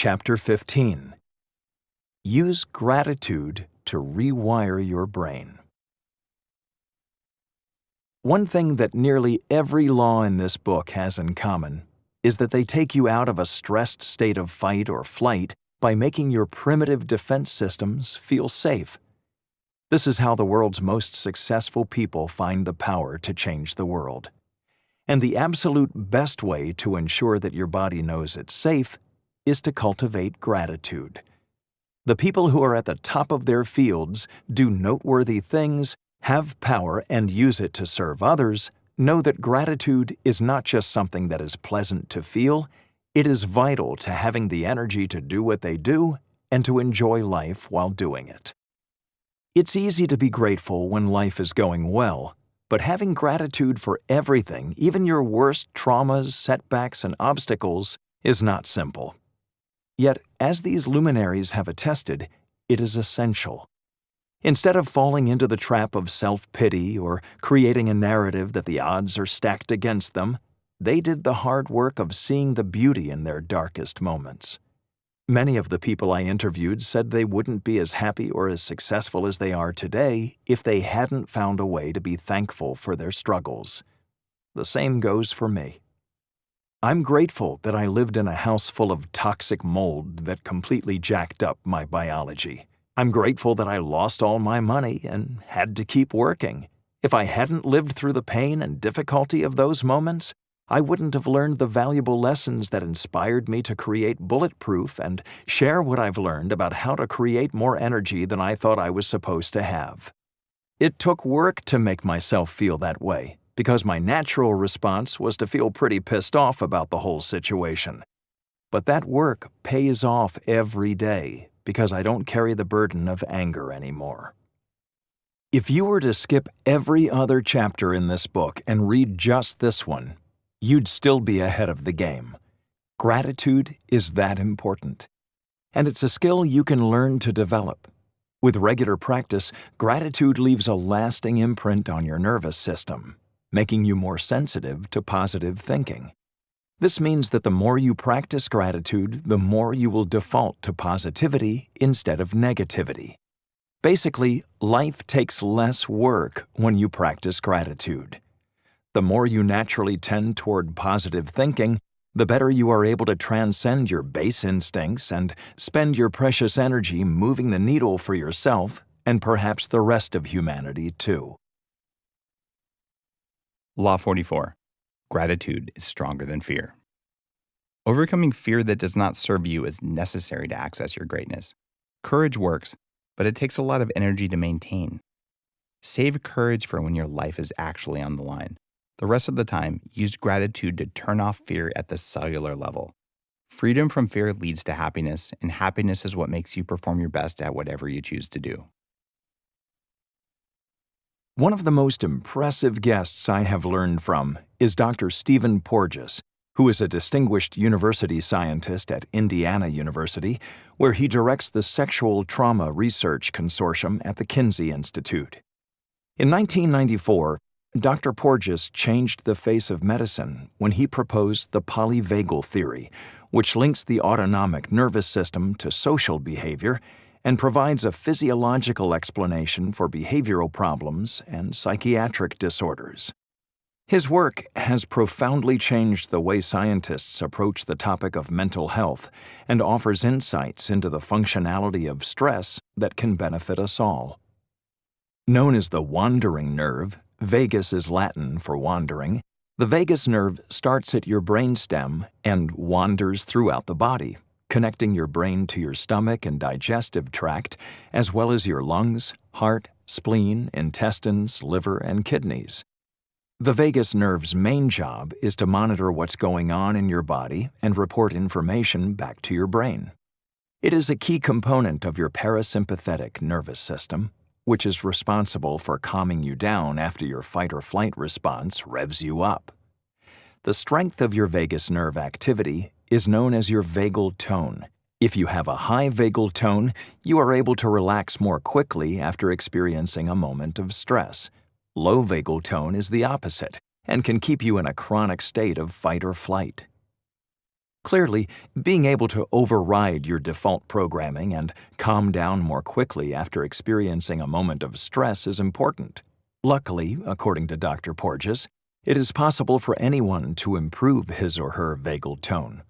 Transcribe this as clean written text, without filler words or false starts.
Chapter 15. Use gratitude to rewire your brain. One thing that nearly every law in this book has in common is that they take you out of a stressed state of fight or flight by making your primitive defense systems feel safe. This is how the world's most successful people find the power to change the world. And the absolute best way to ensure that your body knows it's safe is to cultivate gratitude. The people who are at the top of their fields, do noteworthy things, have power, and use it to serve others, know that gratitude is not just something that is pleasant to feel, it is vital to having the energy to do what they do and to enjoy life while doing it. It's easy to be grateful when life is going well, but having gratitude for everything, even your worst traumas, setbacks, and obstacles, is not simple. Yet, as these luminaries have attested, it is essential. Instead of falling into the trap of self-pity or creating a narrative that the odds are stacked against them, they did the hard work of seeing the beauty in their darkest moments. Many of the people I interviewed said they wouldn't be as happy or as successful as they are today if they hadn't found a way to be thankful for their struggles. The same goes for me. I'm grateful that I lived in a house full of toxic mold that completely jacked up my biology. I'm grateful that I lost all my money and had to keep working. If I hadn't lived through the pain and difficulty of those moments, I wouldn't have learned the valuable lessons that inspired me to create Bulletproof and share what I've learned about how to create more energy than I thought I was supposed to have. It took work to make myself feel that way, because my natural response was to feel pretty pissed off about the whole situation. But that work pays off every day because I don't carry the burden of anger anymore. If you were to skip every other chapter in this book and read just this one, you'd still be ahead of the game. Gratitude is that important. And it's a skill you can learn to develop. With regular practice, gratitude leaves a lasting imprint on your nervous system, making you more sensitive to positive thinking. This means that the more you practice gratitude, the more you will default to positivity instead of negativity. Basically, life takes less work when you practice gratitude. The more you naturally tend toward positive thinking, the better you are able to transcend your base instincts and spend your precious energy moving the needle for yourself and perhaps the rest of humanity too. Law 44. Gratitude is stronger than fear. Overcoming fear that does not serve you is necessary to access your greatness. Courage works, but it takes a lot of energy to maintain. Save courage for when your life is actually on the line. The rest of the time, use gratitude to turn off fear at the cellular level. Freedom from fear leads to happiness, and happiness is what makes you perform your best at whatever you choose to do. One of the most impressive guests I have learned from is Dr. Steven Porges, who is a distinguished university scientist at Indiana University, where he directs the Sexual Trauma Research Consortium at the Kinsey Institute. In 1994, Dr. Porges changed the face of medicine when he proposed the polyvagal theory, which links the autonomic nervous system to social behavior and provides a physiological explanation for behavioral problems and psychiatric disorders. His work has profoundly changed the way scientists approach the topic of mental health and offers insights into the functionality of stress that can benefit us all. Known as the wandering nerve, vagus is Latin for wandering, the vagus nerve starts at your brainstem and wanders throughout the body, connecting your brain to your stomach and digestive tract, as well as your lungs, heart, spleen, intestines, liver, and kidneys. The vagus nerve's main job is to monitor what's going on in your body and report information back to your brain. It is a key component of your parasympathetic nervous system, which is responsible for calming you down after your fight-or-flight response revs you up. The strength of your vagus nerve activity is known as your vagal tone. If you have a high vagal tone, you are able to relax more quickly after experiencing a moment of stress. Low vagal tone is the opposite and can keep you in a chronic state of fight or flight. Clearly, being able to override your default programming and calm down more quickly after experiencing a moment of stress is important. Luckily, according to Dr. Porges, it is possible for anyone to improve his or her vagal tone.